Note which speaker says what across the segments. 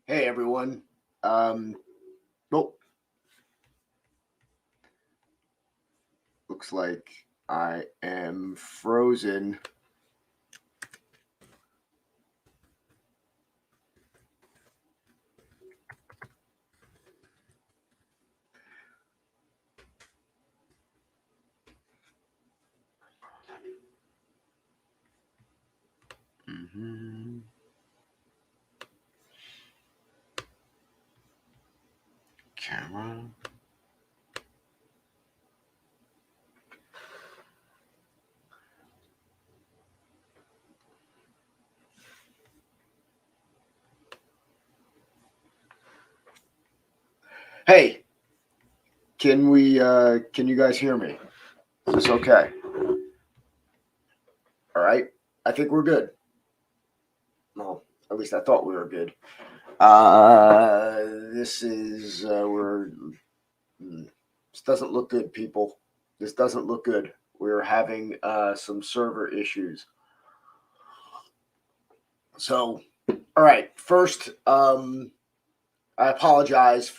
Speaker 1: Hey everyone. Well, looks like I am frozen. Mm-hmm. Camera. Hey, can you guys hear me? Is this okay? All right. I think we're good. Well, at least I thought we were good. This is we're this doesn't look good, people. This doesn't look good. We're having some server issues. So, all right. First, I apologize uh,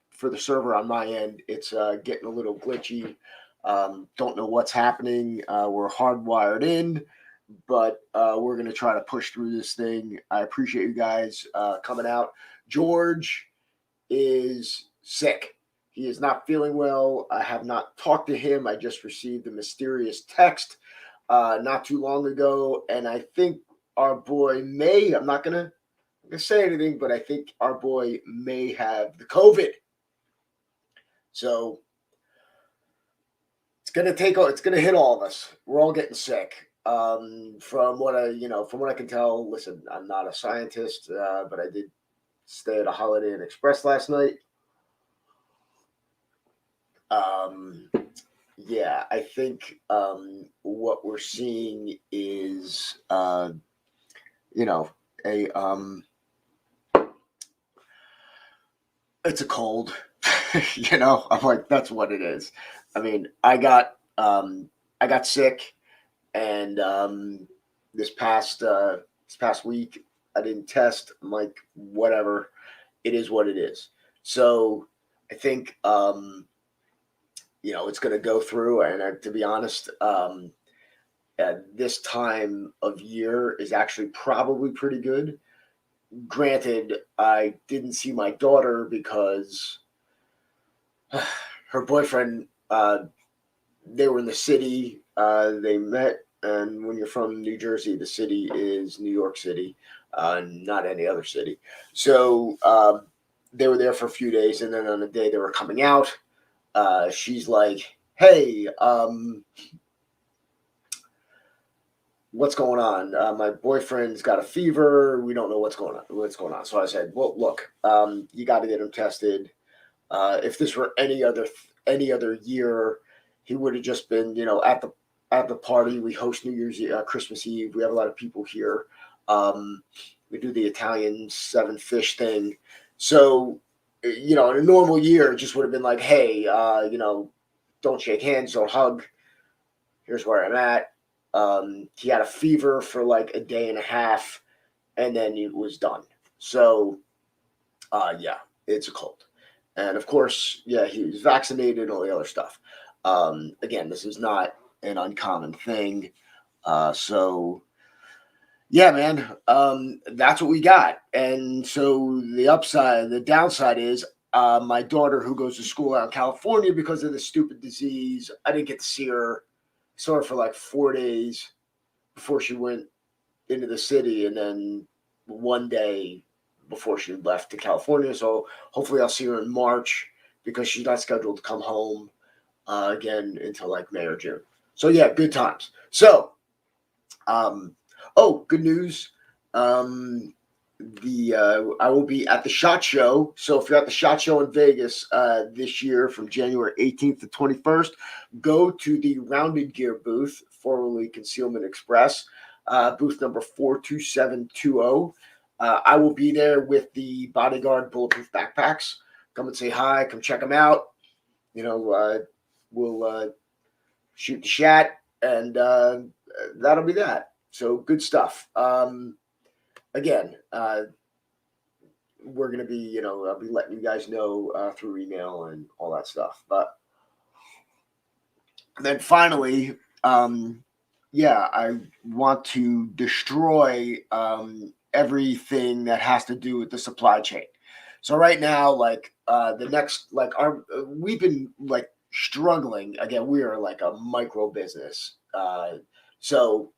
Speaker 1: for the server on my end. It's getting a little glitchy. Don't know what's happening. We're hardwired in, but we're going to try to push through this thing. I appreciate you guys coming out. George is sick. He is not feeling well. I have not talked to him. I just received a mysterious text not too long ago, and I think our boy May. I'm not gonna say anything, but I think our boy may have the COVID. So it's gonna hit all of us. We're all getting sick. From what I can tell, listen, I'm not a scientist, but I did stay at a Holiday Inn Express last night. Um, yeah, I think what we're seeing is you know a it's a cold. I'm like, that's what it is. I mean, I got sick, and this past week I didn't test. I'm like, whatever, it is what it is. So I think it's gonna go through, and to be honest, this time of year is actually probably pretty good. Granted, I didn't see my daughter because her boyfriend, they were in the city. They met, and when you're from New Jersey, the city is New York City, not any other city. So they were there for a few days, and then on the day they were coming out, she's like, "Hey, what's going on? My boyfriend's got a fever. We don't know what's going on. So I said, well, look, you got to get him tested. If this were any other year, he would have just been, at the party. We host New Year's Christmas Eve. We have a lot of people here. We do the Italian seven fish thing. So, in a normal year, it just would have been like, hey, don't shake hands, don't hug. Here's where I'm at. He had a fever for like a day and a half, and then it was done. So, yeah, it's a cold. And of course, yeah, he was vaccinated and all the other stuff. Again, this is not an uncommon thing. So, yeah, man, that's what we got. And so the downside is my daughter, who goes to school out in California because of this stupid disease, I didn't get to see her. Saw her for like 4 days before she went into the city, and then one day before she left to California. So hopefully I'll see her in March because she's not scheduled to come home again until like May or June. So yeah, good times. So, good news. The I will be at the SHOT Show. So if you're at the SHOT Show in Vegas this year from January 18th to 21st, go to the Rounded Gear booth, formerly Concealment Express, booth number 42720. I will be there with the Bodyguard bulletproof backpacks. Come and say hi. Come check them out. We'll shoot the shat, and that'll be that. So good stuff. again, we're going to be, I'll be letting you guys know through email and all that stuff. But then finally, yeah, I want to destroy everything that has to do with the supply chain. So right now, like the next, like we've been like struggling. Again, we are like a micro business. So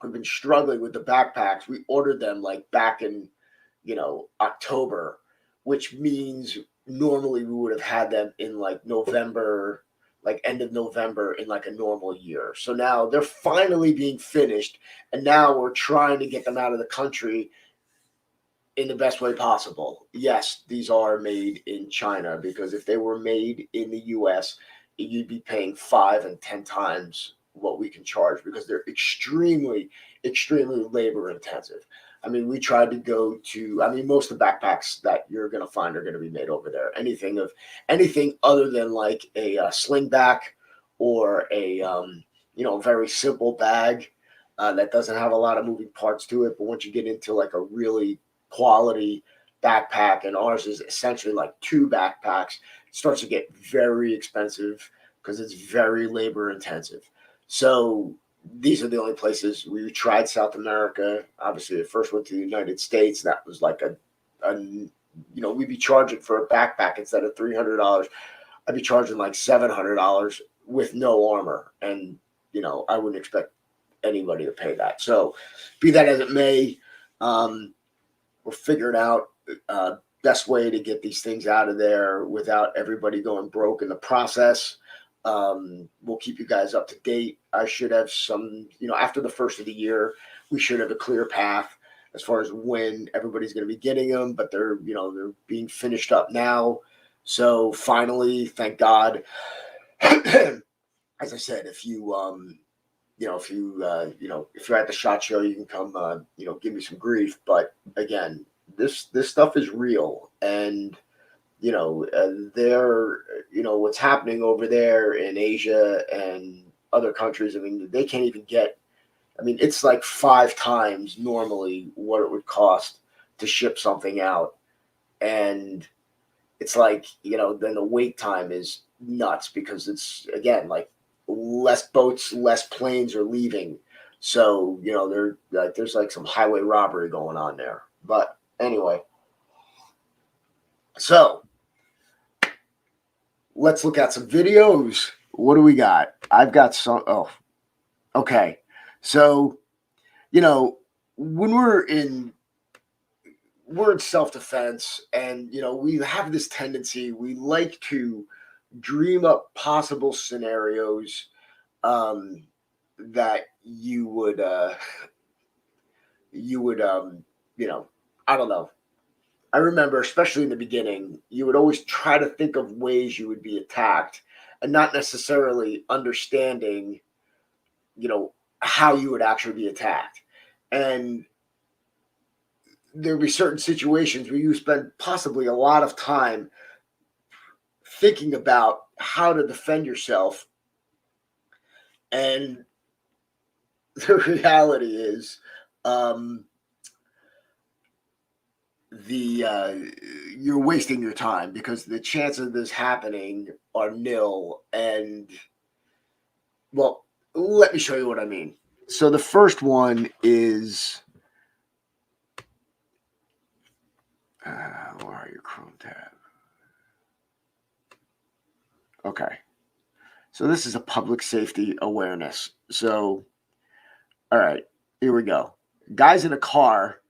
Speaker 1: we've been struggling with the backpacks. We ordered them like back in, October, which means normally we would have had them in like November, like end of November in like a normal year. So now they're finally being finished, and now we're trying to get them out of the country in the best way possible. Yes, these are made in China, because if they were made in the US, you'd be paying 5 and 10 times what we can charge, because they're extremely, extremely labor intensive. I mean, we tried to go to, I mean, most of the backpacks that you're going to find are going to be made over there. Anything other than like a sling back or a, very simple bag that doesn't have a lot of moving parts to it. But once you get into like a really quality backpack, and ours is essentially like two backpacks, it starts to get very expensive because it's very labor intensive. So these are the only places we tried. South America, obviously, the first went to the United States. That was like we'd be charging for a backpack instead of $300. I'd be charging like $700 with no armor, and I wouldn't expect anybody to pay that. So, be that as it may, we're figuring out best way to get these things out of there without everybody going broke in the process. We'll keep you guys up to date. I should have some, after the first of the year, we should have a clear path as far as when everybody's going to be getting them, but they're being finished up now. So finally, thank God. As I said, if you if you're at the SHOT Show, you can come, give me some grief. But again, this stuff is real, and what's happening over there in Asia and other countries. I mean, they can't even get. I mean, it's like 5 times normally what it would cost to ship something out, and it's like then the wait time is nuts, because it's again like less boats, less planes are leaving. So, there's like some highway robbery going on there. But anyway, so let's look at some videos. What do we got? I've got some. Oh, okay. So, when we're in self-defense, and we have this tendency, we like to dream up possible scenarios that you would I don't know. I remember, especially in the beginning, you would always try to think of ways you would be attacked, and not necessarily understanding how you would actually be attacked. And there'd be certain situations where you spend possibly a lot of time thinking about how to defend yourself. And the reality is, you're wasting your time, because the chances of this happening are nil. And well, let me show you what I mean. So the first one is where are your Chrome tab? Okay. So this is a public safety awareness. So, all right, here we go. Guy's in a car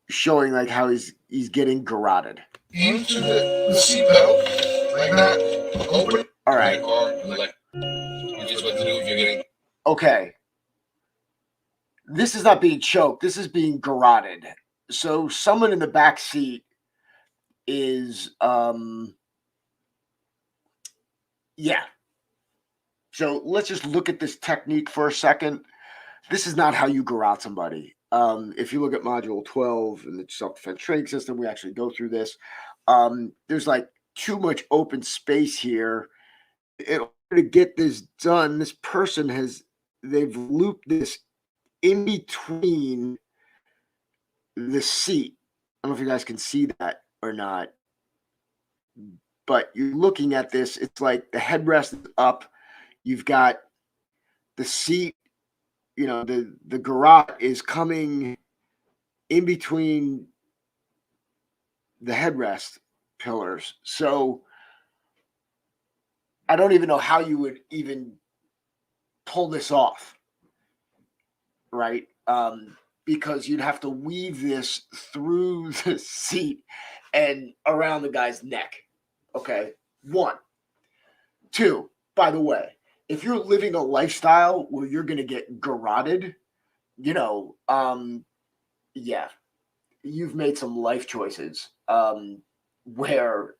Speaker 1: showing like how he's getting garroted.
Speaker 2: Into the seatbelt like that. Open it.
Speaker 1: All right.
Speaker 2: Like, you just what to do if you're getting.
Speaker 1: Okay. This is not being choked. This is being garroted. So someone in the back seat is yeah. So let's just look at this technique for a second. This is not how you garrote somebody. If you look at module 12 in the self-defense training system, we actually go through this. There's like too much open space here. In order to get this done, this person they've looped this in between the seat. I don't know if you guys can see that or not, but you're looking at this. It's like the headrest is up. You've got the seat, the garage is coming in between the headrest pillars. So I don't even know how you would even pull this off, right? Because you'd have to weave this through the seat and around the guy's neck. Okay, 1. 2, by the way, if you're living a lifestyle where you're going to get garroted, yeah, you've made some life choices where,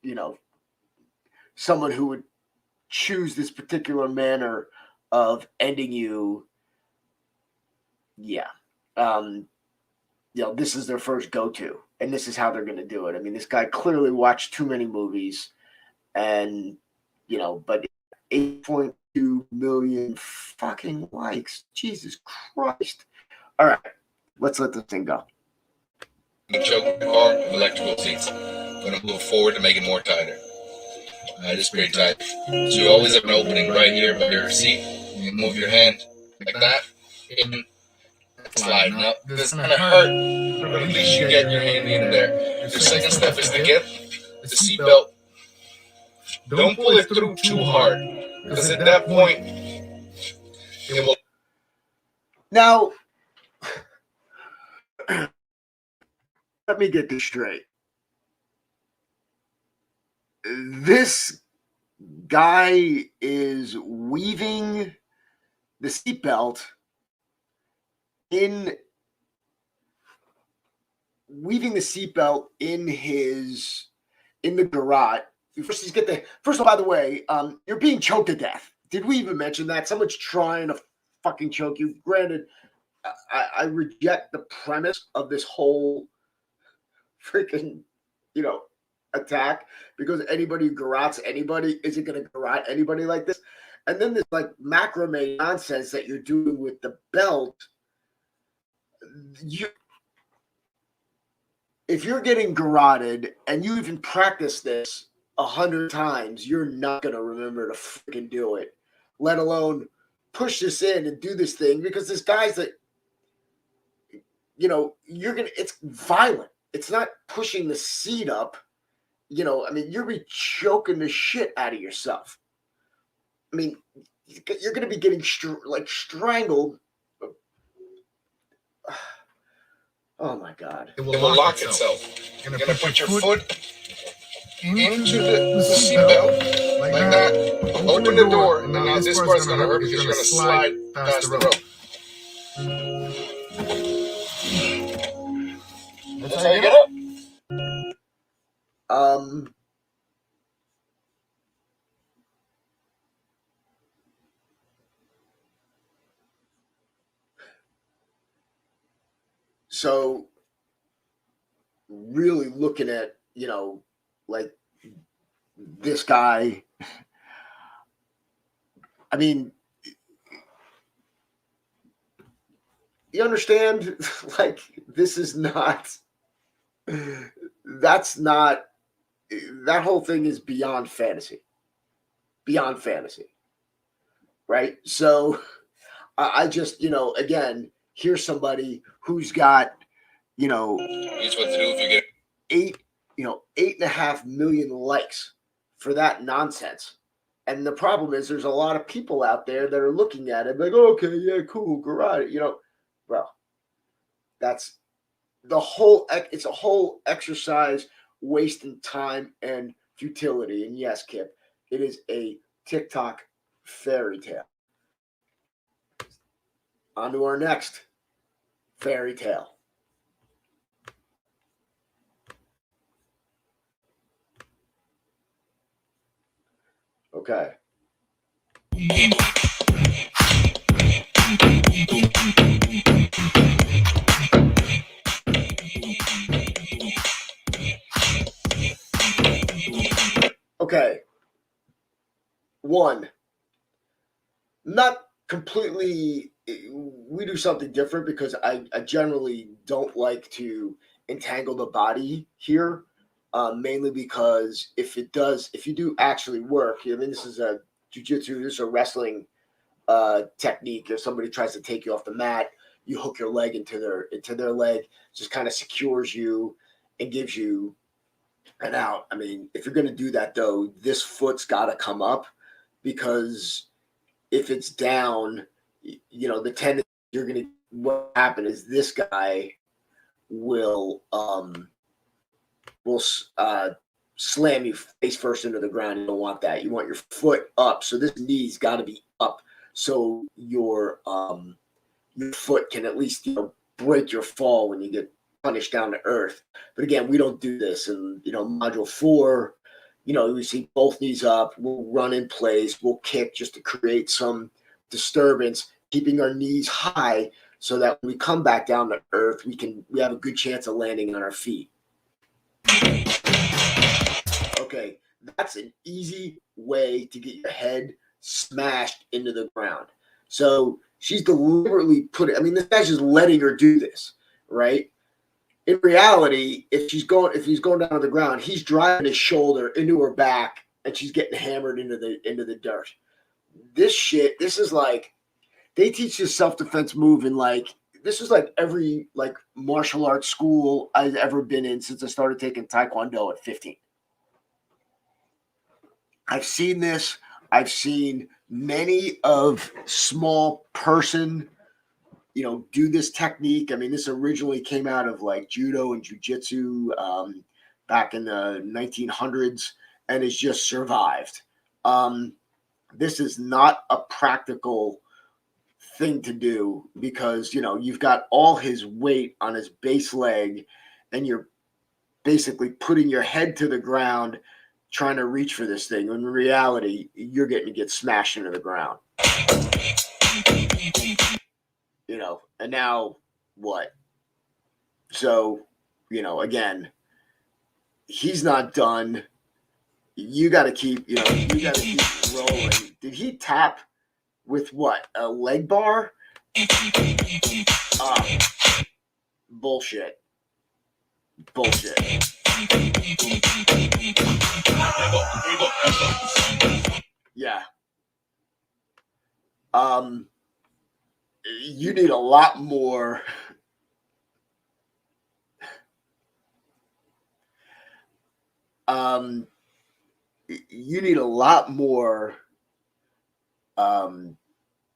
Speaker 1: someone who would choose this particular manner of ending you, yeah, this is their first go-to, and this is how they're going to do it. I mean, this guy clearly watched too many movies, and, but 8.2 million fucking likes. Jesus Christ. All right, let's let this thing go.
Speaker 2: The choke bar with electrical seats. Gonna move forward to make it more tighter. Just pretty tight. So you always have an opening right here by your seat. You move your hand like that. In, slide. Now, this is gonna hurt, but at least you get your hand in there. Your second step is to get the seatbelt. Don't pull it through too hard, because at that point, it will.
Speaker 1: Now, let me get this straight. This guy is weaving the seatbelt in the garage. First of all, by the way, you're being choked to death. Did we even mention that? Someone's trying to fucking choke you. Granted, I reject the premise of this whole freaking, attack, because anybody who garrots anybody isn't going to garrot anybody like this. And then this like macrame nonsense that you're doing with the belt. If you're getting garroted and you even practice this 100 times, you're not going to remember to freaking do it, let alone push this in and do this thing, because this guy's that, it's violent. It's not pushing the seat up. You're be choking the shit out of yourself. I mean, you're going to be getting strangled. Oh my God.
Speaker 2: It will lock itself. You're going to put your foot into the seatbelt like that. Open the door, and now this part's going to hurt because you're going to slide past the rope. That's how you get up.
Speaker 1: So really looking at, like this guy, I mean, you understand, like, this is not, that whole thing is beyond fantasy, right? So I just, again, here's somebody who's got,
Speaker 2: Here's what to do if you get
Speaker 1: 8.5 million likes for that nonsense. And the problem is there's a lot of people out there that are looking at it like, okay, yeah, cool, garage, bro, that's the whole, it's a whole exercise wasting time and futility. And yes, Kip, it is a TikTok fairy tale. On to our next fairy tale. Okay. Okay. 1, not completely, we do something different because I generally don't like to entangle the body here, mainly because if you do actually work, I mean, this is a jujitsu, this is a wrestling technique. If somebody tries to take you off the mat, you hook your leg into their leg, just kind of secures you and gives you an out. I mean, if you're going to do that though, this foot's got to come up because if it's down, the tendency you're going to what happen is this guy will will slam you face first into the ground. You don't want that. You want your foot up. So this knee's got to be up so your foot can at least break your fall when you get punished down to earth. But again, we don't do this. And module 4, we see both knees up. We'll run in place. We'll kick just to create some disturbance, keeping our knees high so that when we come back down to earth, we have a good chance of landing on our feet. Okay, that's an easy way to get your head smashed into the ground. So she's deliberately this guy's just letting her do this, right? In reality, if he's going down to the ground, he's driving his shoulder into her back and she's getting hammered into the dirt. This is like they teach this self-defense move in this is like every martial arts school I've ever been in since I started taking Taekwondo at 15. I've seen this. I've seen many of small person, do this technique. I mean, this originally came out of judo and jujitsu back in the 1900s and has just survived. This is not a practical thing to do because, you've got all his weight on his base leg and you're basically putting your head to the ground trying to reach for this thing. In reality, you're getting to get smashed into the ground. And now what? So, again, he's not done. You got to keep rolling. Did he tap with what? A leg bar? Bullshit. Yeah. You need a lot more. You need a lot more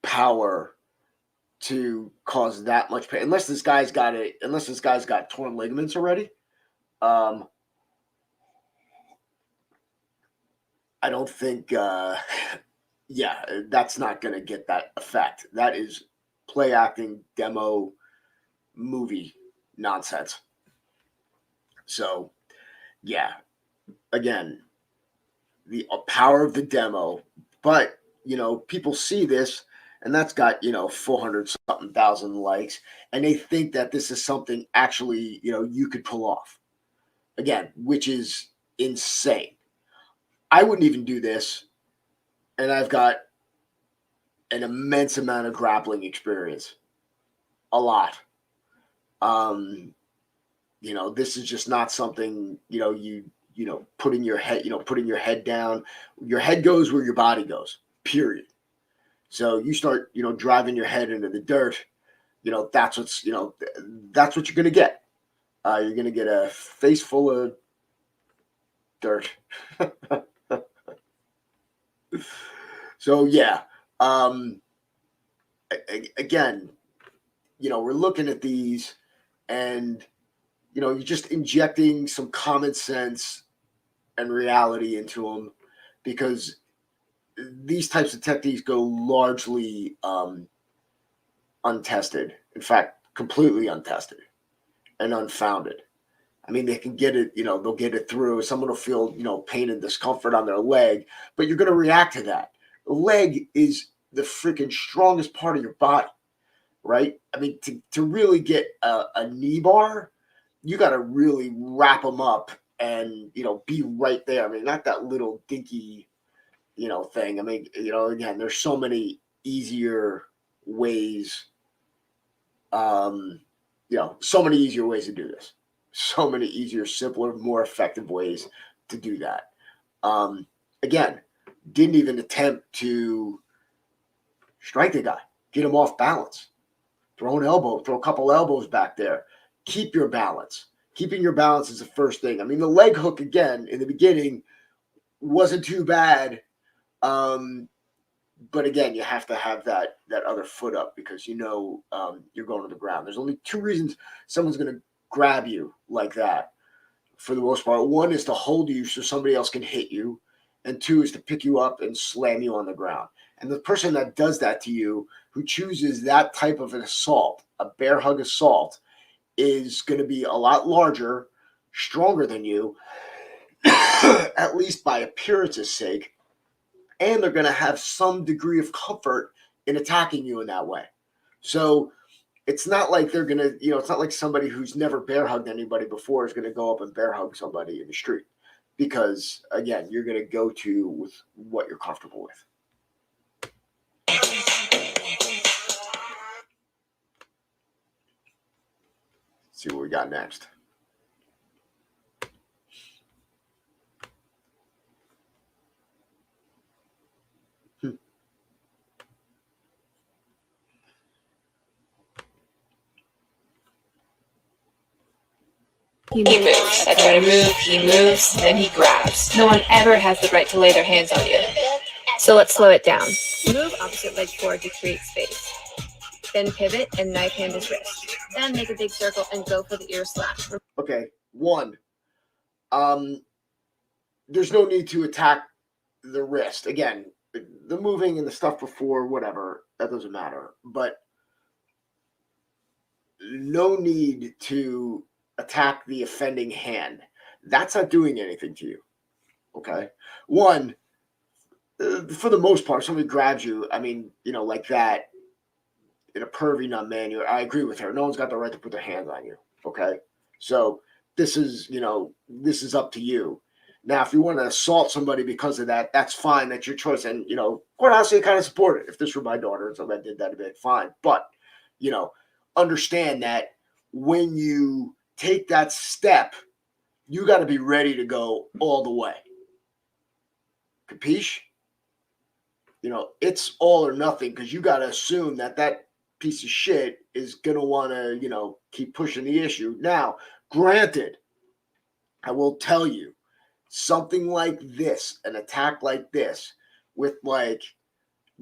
Speaker 1: power to cause that much pain. Unless this guy's got torn ligaments already. I don't think that's not going to get that effect. That is play acting demo movie nonsense. So, yeah, again, the power of the demo, but people see this and that's got 400 something thousand likes and they think that this is something actually you could pull off, again, which is insane. I wouldn't even do this, and I've got an immense amount of grappling experience, a lot. This is just not something putting your head down. Your head goes where your body goes, period. So you start driving your head into the dirt, that's what you're going to get. You're going to get a face full of dirt. So yeah, again, we're looking at these and you're just injecting some common sense and reality into them because these types of techniques go largely untested. In fact, completely untested and unfounded. I mean, they can get it, they'll get it through. Someone will feel, pain and discomfort on their leg, but you're going to react to that. The leg is the freaking strongest part of your body, right? I mean, to really get a knee bar, you got to really wrap them up and, be right there. I mean, not that little dinky, thing. I mean, again, there's so many easier ways. So many easier ways to do this. So many easier, simpler, more effective ways to do that. Again, didn't even attempt to strike the guy, get him off balance. Throw a couple elbows back there. Keep your balance. Keeping your balance is the first thing. I mean, the leg hook, again, in the beginning wasn't too bad. But again, you have to have that other foot up because you're going to the ground. There's only two reasons someone's going to grab you like that for the most part. One is to hold you so somebody else can hit you, and two is to pick you up and slam you on the ground. And the person that does that to you, who chooses that type of an assault, a bear hug assault, is going to be a lot stronger than you, at least by appearance's sake. And they're going to have some degree of comfort in attacking you in that way. So it's not like they're going to, it's not like somebody who's never bear hugged anybody before is going to go up and bear hug somebody in the street. Because, again, you're going to go to with what you're comfortable with. Let's see what we got next.
Speaker 3: He moves. I try to move, he moves, then he grabs. No one ever has the right to lay their hands on you. So let's slow it down. Move opposite leg forward to create space. Then pivot and knife hand his wrist. Then make a big circle and go for the ear slap.
Speaker 1: Okay, one. There's no need to attack the wrist. Again, the moving and the stuff before, whatever, that doesn't matter. But no need to attack the offending hand. That's not doing anything to you. Okay. One, for the most part, somebody grabs you, like that in a pervy nut man, I agree with her. No one's got the right to put their hands on you. Okay. So this is up to you. Now, if you want to assault somebody because of that, that's fine. That's your choice. And, quite honestly, I kind of support it. If this were my daughter and somebody did that, I'd be like, fine. But, understand that when you take that step, you got to be ready to go all the way. Capiche? It's all or nothing because you got to assume that piece of shit is going to want to, keep pushing the issue. Now, granted, I will tell you, something like this, an attack like this, with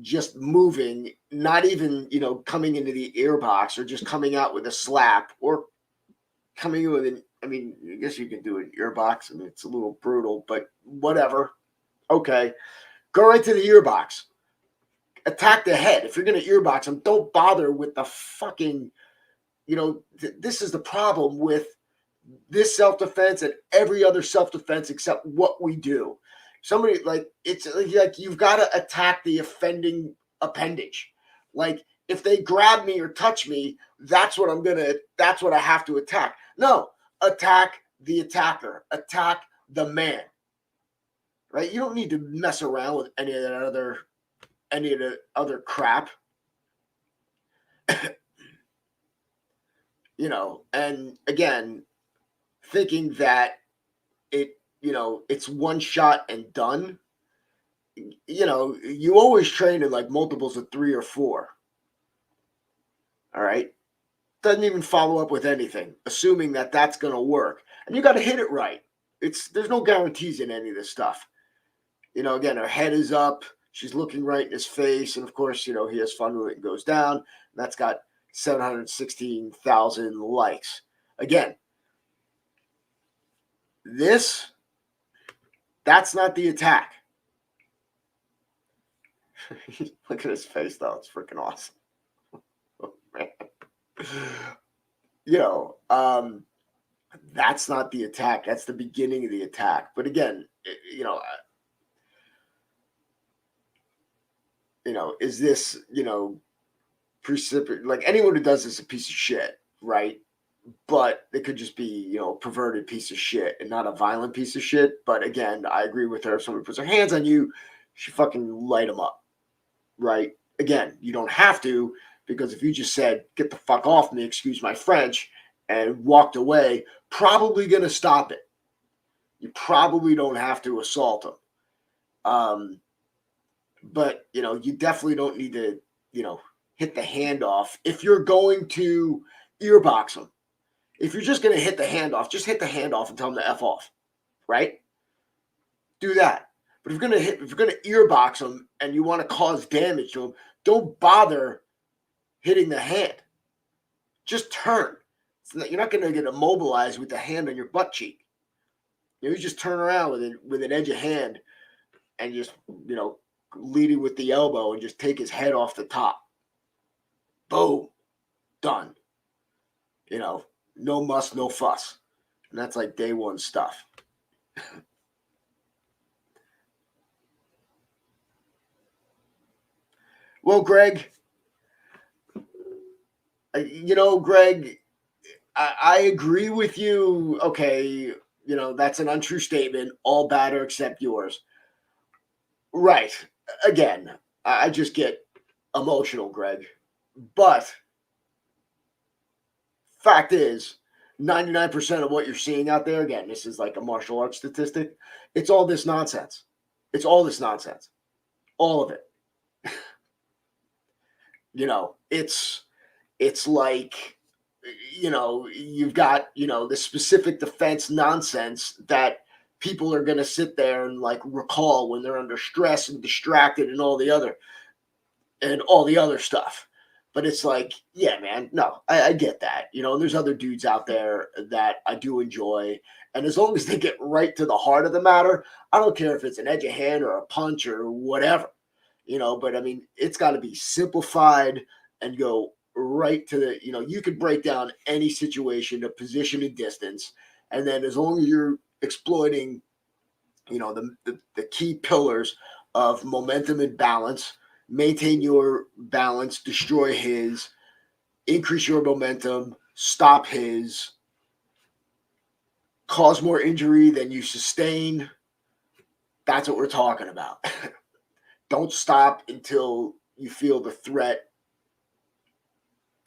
Speaker 1: just moving, not even, coming into the ear box or just coming out with a slap or coming in with I guess you can do an ear box. It's a little brutal, but whatever. Okay. Go right to the ear box. Attack the head. If you're going to ear box them, don't bother with the fucking, this is the problem with this self-defense and every other self-defense except what we do. Somebody it's like you've got to attack the offending appendage. Like if they grab me or touch me, that's what I have to attack. No, attack the attacker, attack the man. Right? You don't need to mess around with any of the other crap. And again, thinking that it's one shot and done. You always train in multiples of 3 or 4. All right. Doesn't even follow up with anything, assuming that that's going to work. And you got to hit it right. There's no guarantees in any of this stuff. Again, her head is up. She's looking right in his face. And of course, he has fun with it and goes down. And that's got 716,000 likes. Again, that's not the attack. Look at his face, though. It's freaking awesome. Oh, man. That's not the attack. That's the beginning of the attack. But again, is this, precipitate? Like anyone who does this is a piece of shit, right? But it could just be, a perverted piece of shit and not a violent piece of shit. But again, I agree with her. If somebody puts their hands on you, she fucking light them up, right? again, you don't have to, because if you just said, get the fuck off me, excuse my French, and walked away, probably going to stop it. You probably don't have to assault him. But, you definitely don't need to, hit the handoff. If you're going to earbox him, if you're just going to hit the handoff, just hit the handoff and tell him to F off, right? Do that. But if you're going to earbox him and you want to cause damage to him, don't bother hitting the hand. Just turn. You're not going to get immobilized with the hand on your butt cheek. You just turn around with an edge of hand and just, lead him with the elbow and just take his head off the top. Boom. Done. No muss, no fuss. And that's like day one stuff. Well, Greg, Greg, I agree with you. Okay, that's an untrue statement. All batter except yours. Right. Again, I just get emotional, Greg. But fact is, 99% of what you're seeing out there, again, this is like a martial arts statistic, it's all this nonsense. It's all this nonsense. All of it. It's like, you've got, the specific defense nonsense that people are going to sit there and like recall when they're under stress and distracted and all the other stuff. But it's like, yeah, man, no, I get that, and there's other dudes out there that I do enjoy. And as long as they get right to the heart of the matter, I don't care if it's an edge of hand or a punch or whatever, but I mean, it's got to be simplified and go right to the, you could break down any situation to position and distance. And then as long as you're exploiting, the key pillars of momentum and balance, maintain your balance, destroy his, increase your momentum, stop his, cause more injury than you sustain. That's what we're talking about. Don't stop until you feel the threat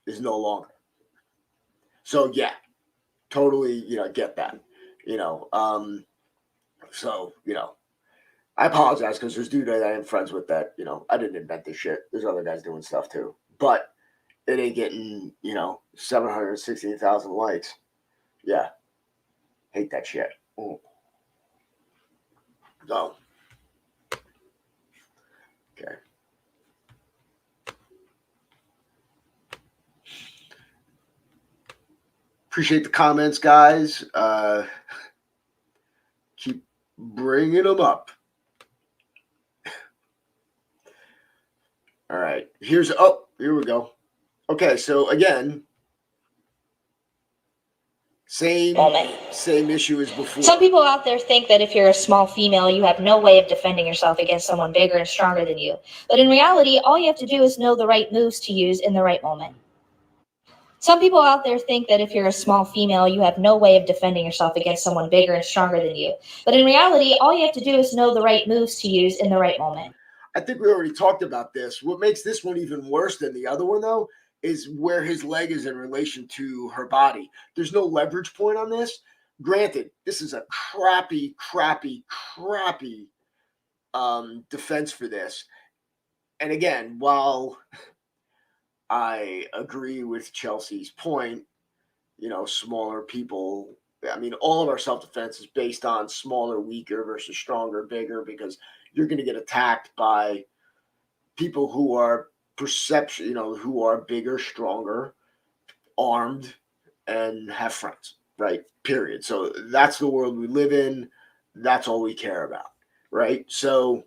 Speaker 1: is no longer. So yeah, totally, get that. I apologize because there's dude that I am friends with that, I didn't invent this shit. There's other guys doing stuff too. But it ain't getting, 716,000 likes. Yeah. Hate that shit. Ooh. So. Okay. Appreciate the comments, guys. Keep bringing them up. All right. Here we go. Okay, so again, same issue as before.
Speaker 4: Some people out there think that if you're a small female, you have no way of defending yourself against someone bigger and stronger than you. But in reality, all you have to do is know the right moves to use in the right moment. Some people out there think that if you're a small female, you have no way of defending yourself against someone bigger and stronger than you. But in reality, all you have to do is know the right moves to use in the right moment.
Speaker 1: I think we already talked about this. What makes this one even worse than the other one, though, is where his leg is in relation to her body. There's no leverage point on this. Granted, this is a crappy defense for this. And again, while I agree with Chelsea's point, smaller people, I mean, all of our self-defense is based on smaller, weaker versus stronger, bigger, because you're going to get attacked by people who are who are bigger, stronger, armed, and have friends, right? Period. So that's the world we live in. That's all we care about, right? So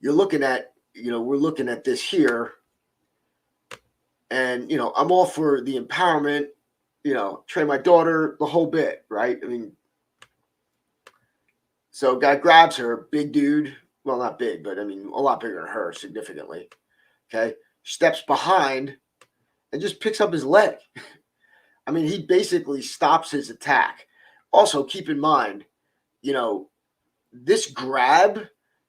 Speaker 1: you're looking at, we're looking at this here, and, I'm all for the empowerment, train my daughter, the whole bit, right? I mean, so guy grabs her, big dude. Well, not big, but I mean, a lot bigger than her, significantly. Okay. Steps behind and just picks up his leg. I mean, he basically stops his attack. Also, keep in mind, this grab,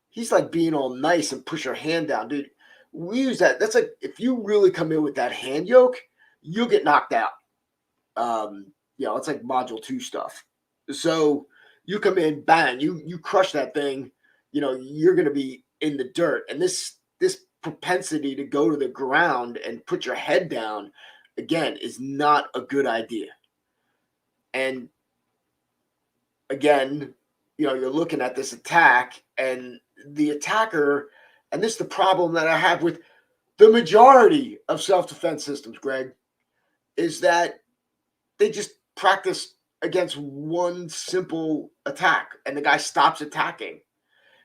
Speaker 1: he's like being all nice and push her hand down. Dude, we use that. That's like if you really come in with that hand yoke, you'll get knocked out. It's like module 2 stuff. So you come in, bang, you crush that thing, you're gonna be in the dirt. And this propensity to go to the ground and put your head down again is not a good idea. And again, you're looking at this attack and the attacker, and this is the problem that I have with the majority of self-defense systems, Greg, is that they just practice against one simple attack and the guy stops attacking.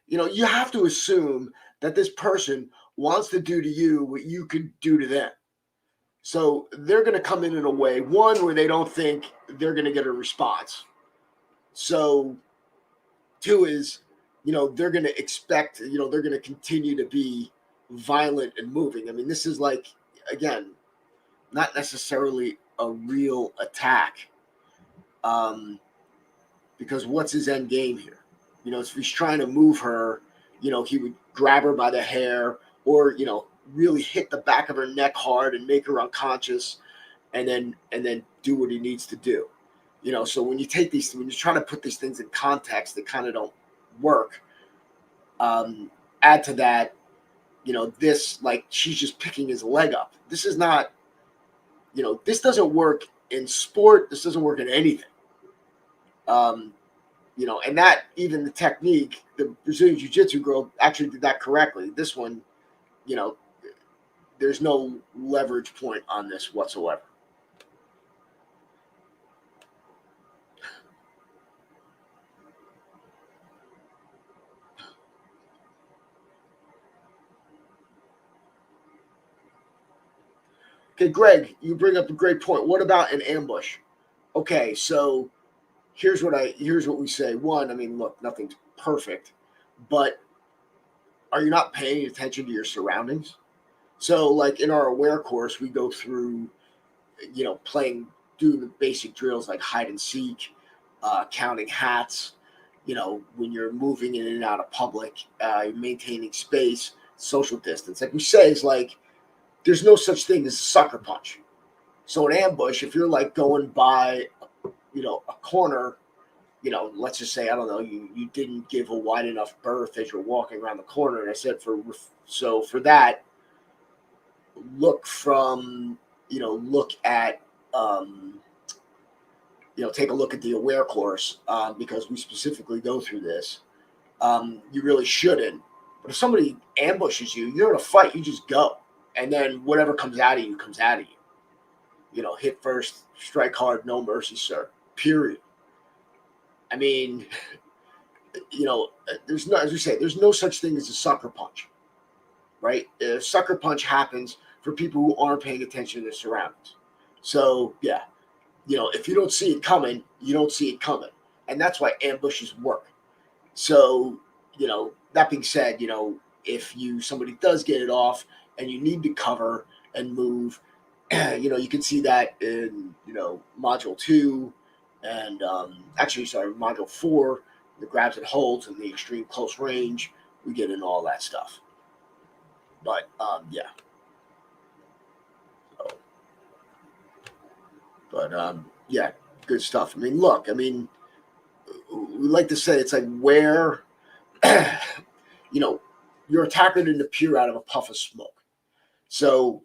Speaker 1: You have to assume that this person wants to do to you what you could do to them. So they're going to come in a way, one, where they don't think they're going to get a response. So two is, they're going to expect, they're going to continue to be violent and moving. I mean, this is like, again, not necessarily a real attack. Because what's his end game here? If he's trying to move her, he would grab her by the hair or, really hit the back of her neck hard and make her unconscious and then do what he needs to do. So when you take these, when you're trying to put these things in context that kind of don't work, add to that, this, like, she's just picking his leg up. This is not, this doesn't work in sport. This doesn't work in anything. And that even the technique, the Brazilian Jiu-Jitsu girl actually did that correctly. This one, there's no leverage point on this whatsoever. Okay, Greg, you bring up a great point. What about an ambush? Okay, so here's what we say. One, I mean, look, nothing's perfect, but are you not paying attention to your surroundings? So, like in our aware course, we go through, doing the basic drills like hide and seek, counting hats, when you're moving in and out of public, maintaining space, social distance. Like we say, is like, there's no such thing as a sucker punch. So an ambush, if you're like going by, a corner, let's just say, I don't know, you didn't give a wide enough berth as you're walking around the corner. And I said for that, look at, take a look at the aware course, because we specifically go through this. You really shouldn't. But if somebody ambushes you, you're in a fight, you just go. And then whatever comes out of you, comes out of you. Hit first, strike hard, no mercy, sir. Period. I mean, there's no, as we say, there's no such thing as a sucker punch, right? A sucker punch happens for people who aren't paying attention to their surroundings. So, yeah, if you don't see it coming, you don't see it coming. And that's why ambushes work. So, that being said, if somebody does get it off and you need to cover and move, you can see that in, module 2 and module 4, the grabs and holds and the extreme close range. We get into all that stuff. But, yeah. So, but, yeah, good stuff. I mean, look, we like to say it's like where, your attacker didn't appear out of a puff of smoke. So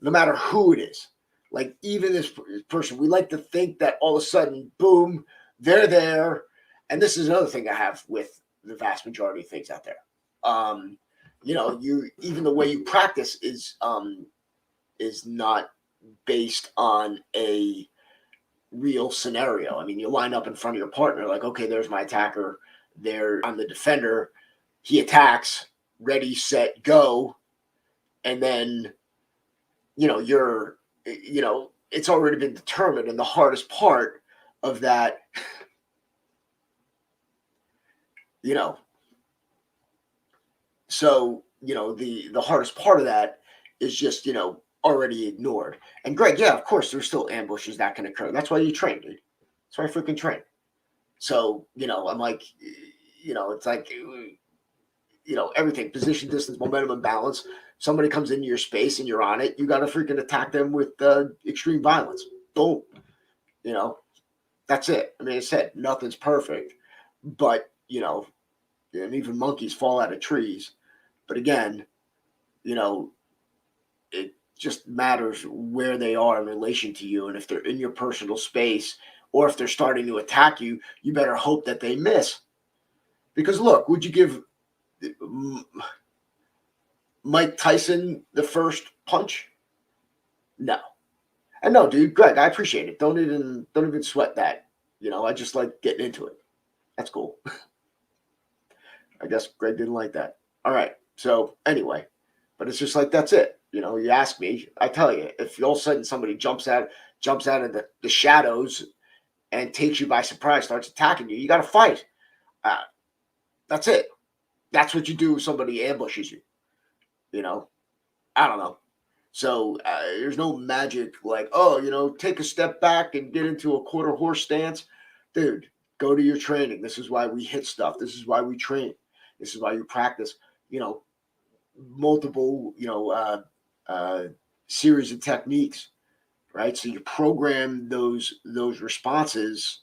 Speaker 1: no matter who it is, like even this person, we like to think that all of a sudden, boom, they're there. And this is another thing I have with the vast majority of things out there. Even the way you practice is not based on a real scenario. I mean, you line up in front of your partner, like, okay, there's my attacker. I'm the defender. He attacks, ready, set, go. And then, it's already been determined. And the hardest part of that, the hardest part of that is just, already ignored. And Greg, yeah, of course, there's still ambushes that can occur. That's why you train, dude. That's why I freaking train. So, I'm like, it's like, everything, position, distance, momentum, and balance. somebody comes into your space and you're on it, you got to freaking attack them with extreme violence. Boom. You know, that's it. I mean, I said nothing's perfect, but, you know, and even monkeys fall out of trees. But again, you know, it just matters where they are in relation to you. And if they're in your personal space or if they're starting to attack you, you better hope that they miss. Because look, would you give Mike Tyson the first punch? No. And no, dude, Greg, I appreciate it. Don't even sweat that. You know, I just like getting into it. That's cool. I guess Greg didn't like that. All right. So anyway, but it's just like, that's it. You know, you ask me, I tell you, if all of a sudden somebody jumps out of the shadows and takes you by surprise, starts attacking you, you got to fight. That's it. That's what you do if somebody ambushes you. You know, I don't know. So there's no magic like, oh, you know, take a step back and get into a quarter horse stance. Dude, go to your training. This is why we hit stuff. This is why we train. This is why you practice, you know, multiple, you know, series of techniques, right? So you program those responses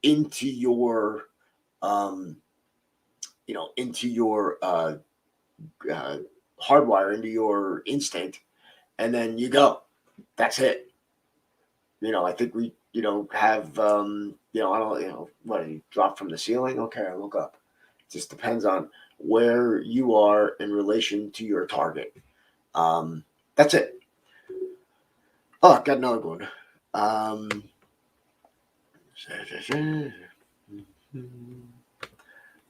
Speaker 1: into your, you know, into your hardwire, into your instinct, and then you go. That's it. You know, I think we, you know, have, you know, I don't, you know, what, you drop from the ceiling? Okay, I look up. It just depends on where you are in relation to your target. That's it. Oh, I got another one.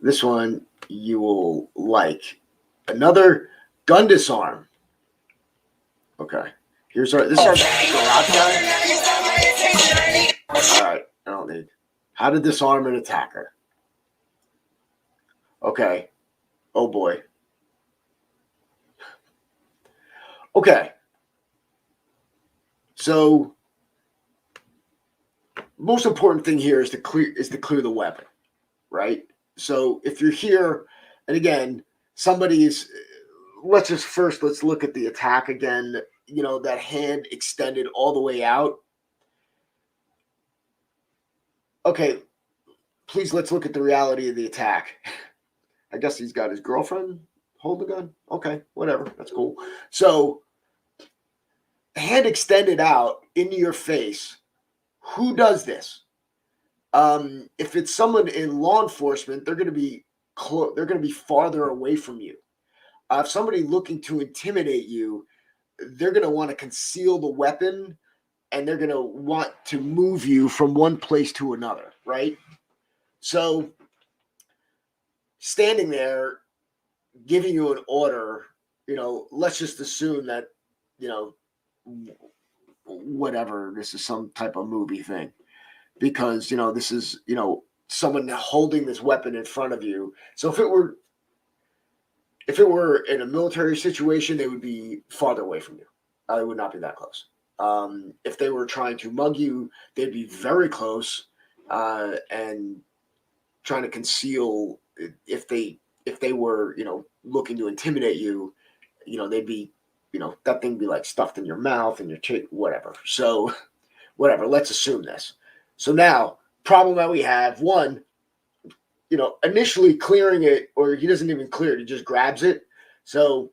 Speaker 1: This one you will like. Another gun disarm. Okay. Here's our garage guy. All right. I don't need. How to disarm an attacker. Okay. Oh boy. Okay. So most important thing here is to clear the weapon, right? So if you're here, and again, let's look at the attack again. You know, that hand extended all the way out. Okay, please let's look at the reality of the attack. I guess he's got his girlfriend hold the gun. Okay, whatever. That's cool. So hand extended out into your face. Who does this? If it's someone in law enforcement, they're going to be farther away from you. If somebody looking to intimidate you, they're going to want to conceal the weapon and they're going to want to move you from one place to another, right? So standing there, giving you an order, you know, let's just assume that, you know, whatever, this is some type of movie thing. Because, you know, this is, you know, someone holding this weapon in front of you. So if it were in a military situation, they would be farther away from you. It would not be that close. If they were trying to mug you, they'd be very close and trying to conceal. If they were, you know, looking to intimidate you, you know, they'd be, you know, that thing would be like stuffed in your mouth and your cheek, whatever. So whatever, let's assume this. So now, problem that we have, one, you know, initially clearing it, or he doesn't even clear it, he just grabs it. So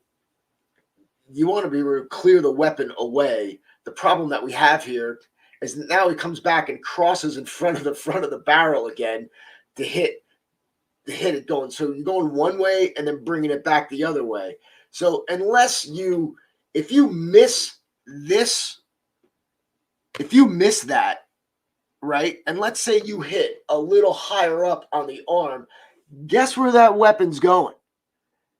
Speaker 1: you want to be able to clear the weapon away. The problem that we have here is that now he comes back and crosses in front of the barrel again to hit it going. So you're going one way and then bringing it back the other way. So if you miss that, right? And let's say you hit a little higher up on the arm, guess where that weapon's going?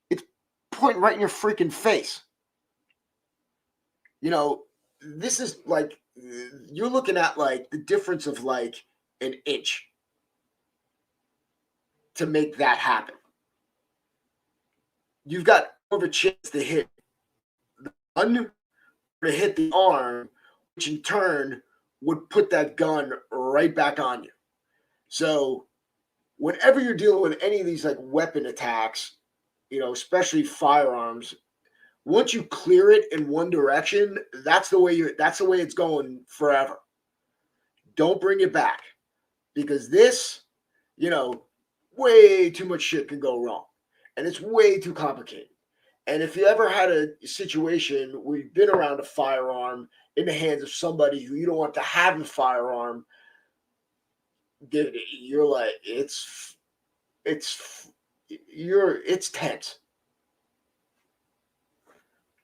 Speaker 1: It's pointing right in your freaking face. You know, this is like, you're looking at like the difference of like an inch to make that happen. You've got more of a chance to hit the gun or to hit the arm, which in turn would put that gun right back on you. So whenever you're dealing with any of these like weapon attacks, you know, especially firearms, once you clear it in one direction, that's the way it's going forever. Don't bring it back, because this, way too much shit can go wrong, and it's way too complicated. And if you ever had a situation where you've been around a firearm in the hands of somebody who you don't want to have the firearm, you're like, it's tense.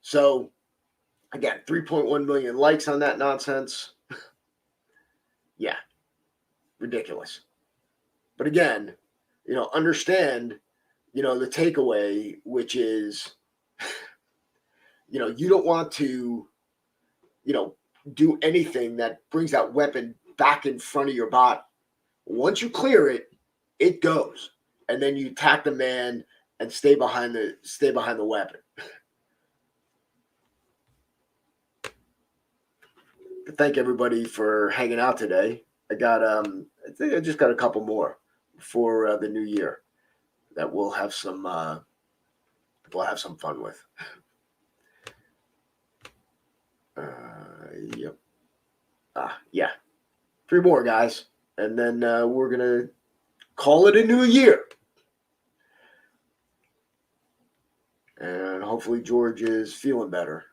Speaker 1: So again, 3.1 million likes on that nonsense. Yeah, ridiculous. But again, understand, the takeaway, which is, you don't want to, do anything that brings that weapon back in front of your body. Once you clear it, it goes, and then you attack the man and stay behind the weapon. Thank everybody for hanging out today. I think I just got a couple more before the new year that we'll have some fun with. Yep. Yeah. 3 more, guys, and then we're gonna call it a new year. And hopefully George is feeling better.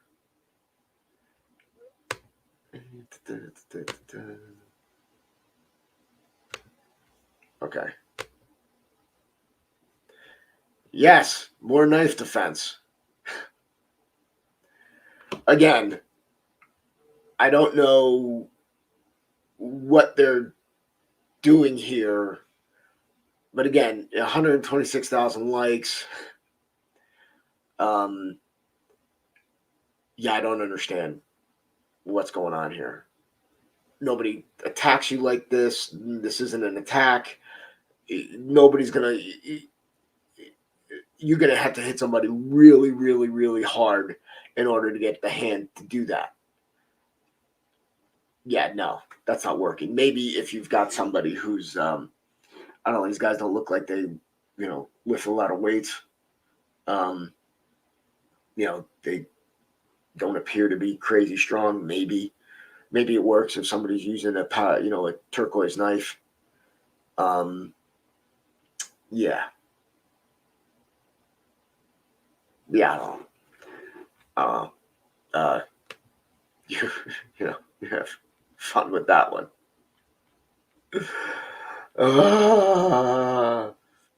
Speaker 1: Okay. Yes, more knife defense. Again, I don't know what they're doing here, but again, 126,000 likes. Yeah, I don't understand what's going on here. Nobody attacks you like this. This isn't an attack. Nobody's gonna. You're gonna have to hit somebody really, really, really hard in order to get the hand to do that. Yeah, no, that's not working. Maybe if you've got somebody who's, I don't know, these guys don't look like they, lift a lot of weights. They don't appear to be crazy strong. Maybe it works if somebody's using a turquoise knife. Yeah. Yeah, I don't know. You have fun with that one.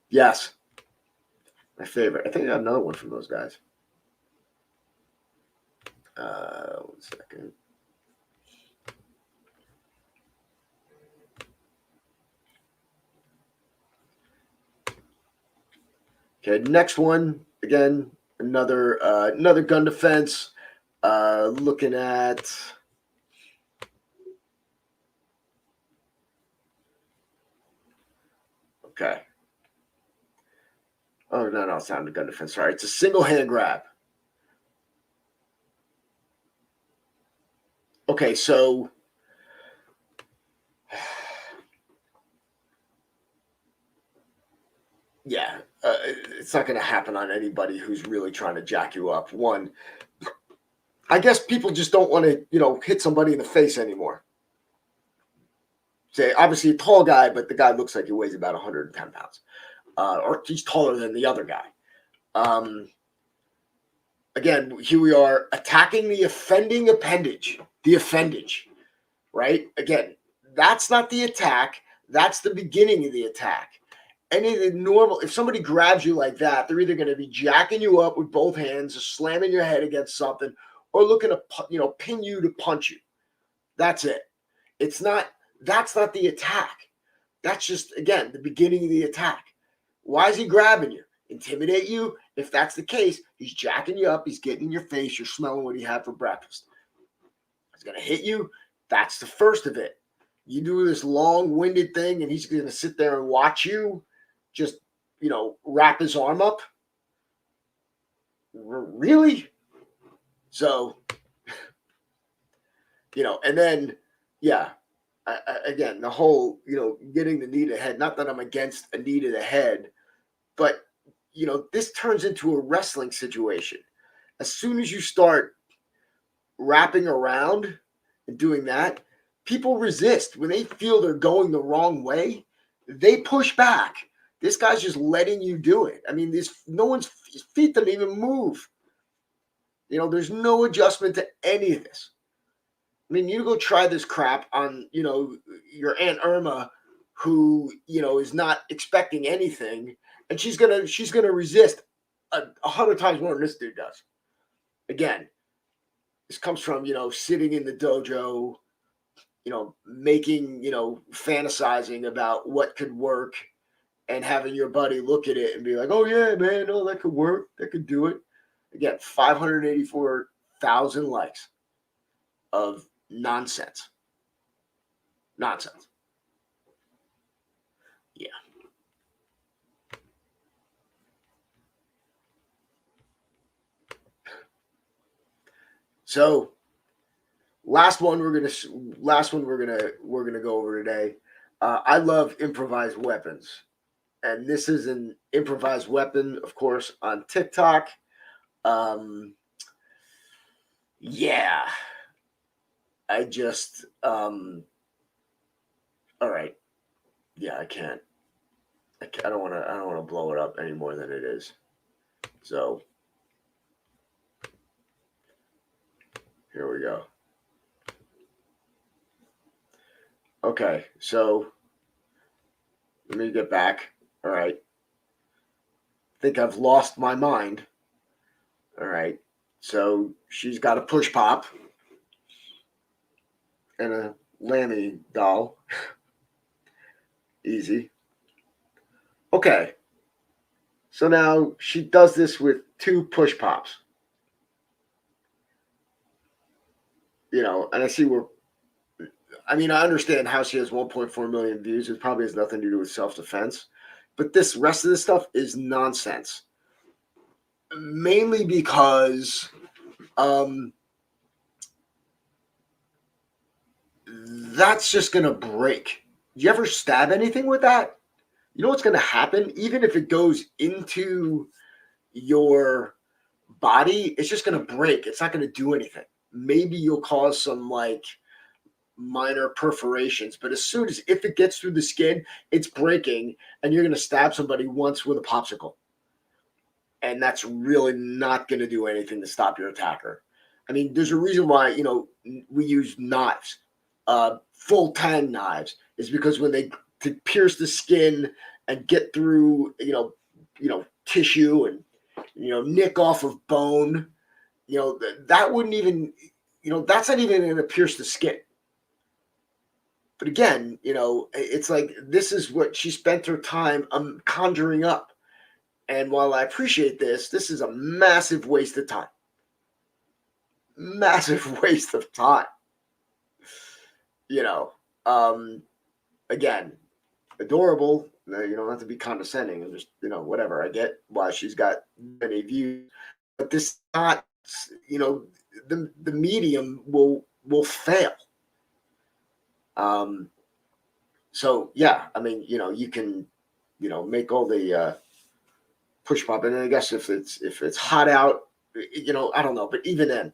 Speaker 1: Yes. My favorite. I think I got another one from those guys. 1 second. Okay, next one. Again, another gun defense. Looking at okay. Oh no, it's not a gun defense. Sorry, it's a single hand grab. Okay, so yeah, it's not going to happen on anybody who's really trying to jack you up. One, I guess people just don't want to, hit somebody in the face anymore. Say, obviously a tall guy, but the guy looks like he weighs about 110 pounds, or he's taller than the other guy. Again, here we are attacking the offending appendage, right? Again, that's not the attack. That's the beginning of the attack. Any of the normal, if somebody grabs you like that, they're either going to be jacking you up with both hands, or slamming your head against something, or looking to, pin you to punch you. That's it. That's not the attack. That's just, again, the beginning of the attack. Why is he grabbing you? Intimidate you? If that's the case, he's jacking you up. He's getting in your face. You're smelling what he had for breakfast. He's going to hit you. That's the first of it. You do this long-winded thing, and he's going to sit there and watch you just, wrap his arm up. Really? So, and then, yeah, again, the whole, getting the knee to the head, not that I'm against a knee to the head, but, this turns into a wrestling situation. As soon as you start wrapping around and doing that, people resist. When they feel they're going the wrong way, they push back. This guy's just letting you do it. I mean, no one's feet don't even move. There's no adjustment to any of this. I mean, you go try this crap on, your Aunt Irma, who, is not expecting anything, and she's gonna resist 100 times more than this dude does. Again, this comes from, sitting in the dojo, making, fantasizing about what could work and having your buddy look at it and be like, oh yeah, man, oh, that could work. That could do it. Again, 584,000 likes of nonsense. Nonsense. Yeah. So last one we're gonna go over today. I love improvised weapons, and this is an improvised weapon, of course, on TikTok. Yeah, I just all right. Yeah, I can't. I don't want to blow it up any more than it is. So here we go. Okay, so let me get back. All right. I think I've lost my mind. All right. So she's got a push pop and a Lammy doll. Easy. Okay. So now she does this with 2 push pops. And I see I understand how she has 1.4 million views. It probably has nothing to do with self-defense. But this rest of this stuff is nonsense. Mainly because that's just going to break. You ever stab anything with that? You know what's going to happen? Even if it goes into your body, it's just going to break. It's not going to do anything. Maybe you'll cause some minor perforations, but if it gets through the skin, it's breaking, and you're going to stab somebody once with a popsicle. And that's really not going to do anything to stop your attacker. I mean, there's a reason why, we use knives, full tang knives, is because when they to pierce the skin and get through, tissue and, nick off of bone, that wouldn't even, that's not even going to pierce the skin. But again, it's like this is what she spent her time conjuring up. And while I appreciate this is a massive waste of time. Massive waste of time. Again, adorable. You don't have to be condescending and just, whatever. I get why she's got many views. But this is not, the medium will fail. So yeah, you can, make all the push pop, and I guess if it's hot out, I don't know, but even then,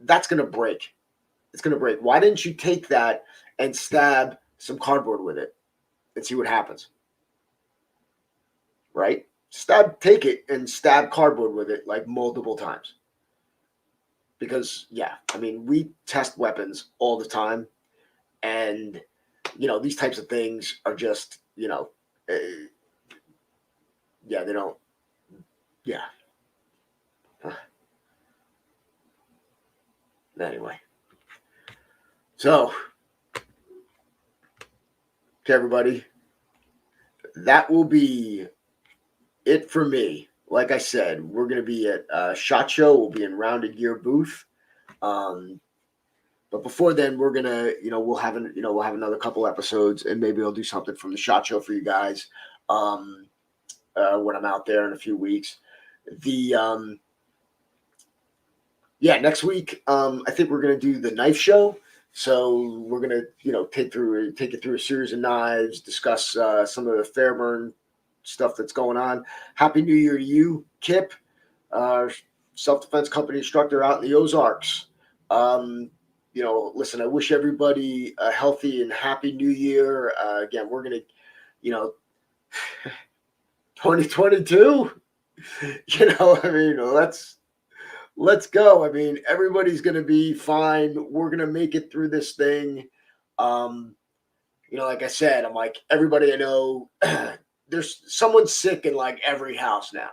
Speaker 1: that's gonna break. It's gonna break. Why didn't you take that and stab some cardboard with it and see what happens? Right? Take it and stab cardboard with it like multiple times. Because yeah, we test weapons all the time. And, these types of things are just, they don't, yeah. Anyway. So, to everybody, that will be it for me. Like I said, we're going to be at SHOT Show. We'll be in Rounded Gear booth. But before then, we're gonna, we'll have another couple episodes, and maybe I'll do something from the SHOT Show for you guys when I'm out there in a few weeks. Next week, I think we're gonna do the knife show. So we're gonna, take it through a series of knives, discuss some of the Fairburn stuff that's going on. Happy New Year to you, Kip. self-defense company instructor out in the Ozarks. Listen, I wish everybody a healthy and happy new year. Again, we're going to, 2022, I mean, let's go. I mean, everybody's going to be fine. We're going to make it through this thing. Like I said, I'm like, everybody I know, there's someone sick in like every house now.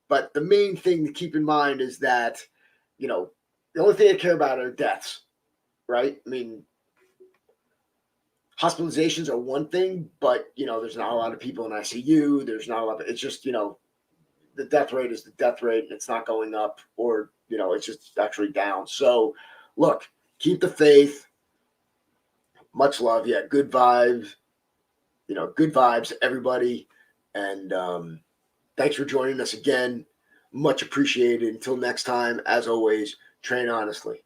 Speaker 1: But the main thing to keep in mind is that, the only thing I care about are deaths, right? I mean, hospitalizations are one thing, but, there's not a lot of people in ICU. There's not a lot of, it's just, the death rate is the death rate and it's not going up or, it's just actually down. So look, keep the faith. Much love. Yeah. Good vibes, good vibes, everybody. And thanks for joining us again. Much appreciated. Until next time, as always, train honestly.